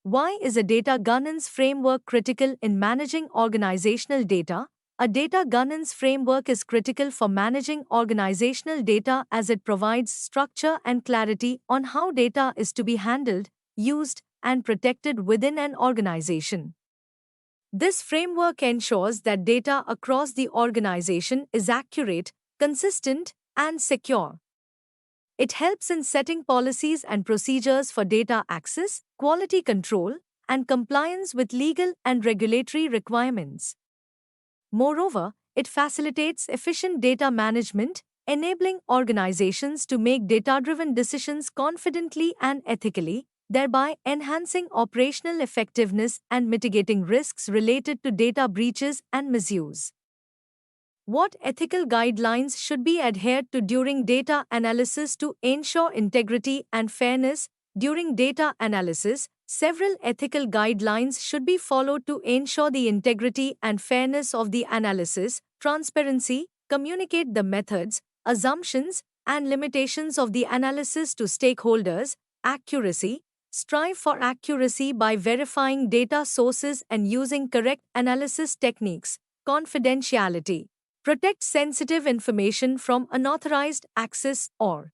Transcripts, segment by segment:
Why is a data governance framework critical in managing organizational data? A data governance framework is critical for managing organizational data as it provides structure and clarity on how data is to be handled, used, and protected within an organization. This framework ensures that data across the organization is accurate, consistent, and secure. It helps in setting policies and procedures for data access, quality control, and compliance with legal and regulatory requirements. Moreover, it facilitates efficient data management, enabling organizations to make data-driven decisions confidently and ethically, thereby enhancing operational effectiveness and mitigating risks related to data breaches and misuse. What ethical guidelines should be adhered to during data analysis to ensure integrity and fairness? During data analysis, several ethical guidelines should be followed to ensure the integrity and fairness of the analysis, transparency, communicate the methods, assumptions, and limitations of the analysis to stakeholders, accuracy, strive for accuracy by verifying data sources and using correct analysis techniques, confidentiality. Protect sensitive information from unauthorized access or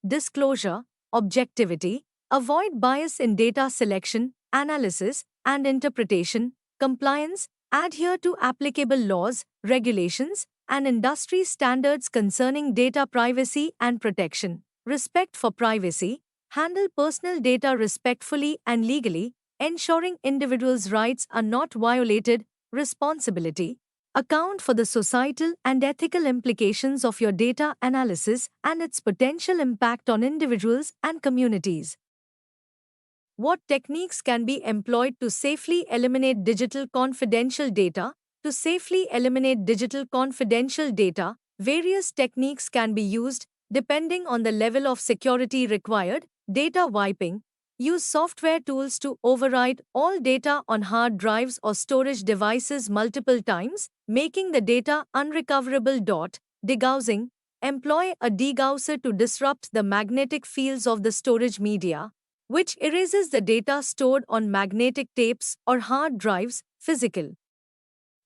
disclosure, objectivity, avoid bias in data selection, analysis, and interpretation, compliance, adhere to applicable laws, regulations, and industry standards concerning data privacy and protection, respect for privacy, handle personal data respectfully and legally, ensuring individuals' rights are not violated, responsibility, account for the societal and ethical implications of your data analysis and its potential impact on individuals and communities. What techniques can be employed to safely eliminate digital confidential data? To safely eliminate digital confidential data, various techniques can be used depending on the level of security required. Data wiping. Use software tools to overwrite all data on hard drives or storage devices multiple times, making the data unrecoverable. Degaussing. Employ a degausser to disrupt the magnetic fields of the storage media, which erases the data stored on magnetic tapes or hard drives. Physical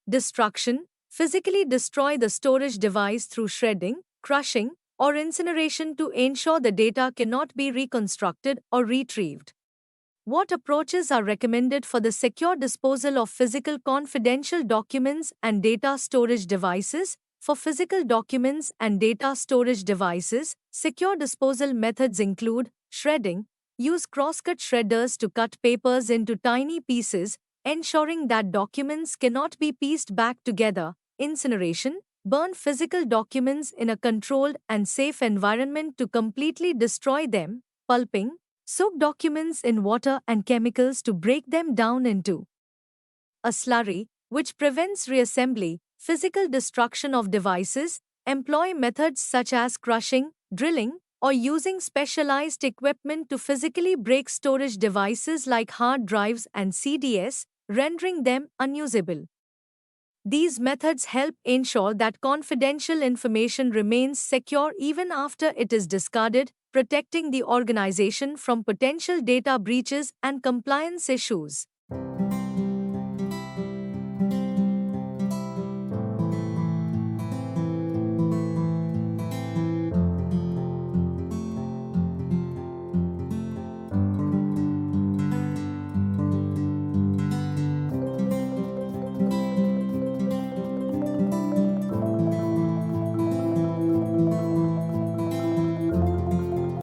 destruction. Physically destroy the storage device through shredding, crushing, or incineration to ensure the data cannot be reconstructed or retrieved. What approaches are recommended for the secure disposal of physical confidential documents and data storage devices? For physical documents and data storage devices, secure disposal methods include shredding. Use crosscut shredders to cut papers into tiny pieces, ensuring that documents cannot be pieced back together. Incineration. Burn physical documents in a controlled and safe environment to completely destroy them. Pulping. Soak documents in water and chemicals to break them down into a slurry, which prevents reassembly. Physical destruction of devices. Employ methods such as crushing, drilling, or using specialized equipment to physically break storage devices like hard drives and CDs, rendering them unusable. These methods help ensure that confidential information remains secure even after it is discarded, protecting the organization from potential data breaches and compliance issues.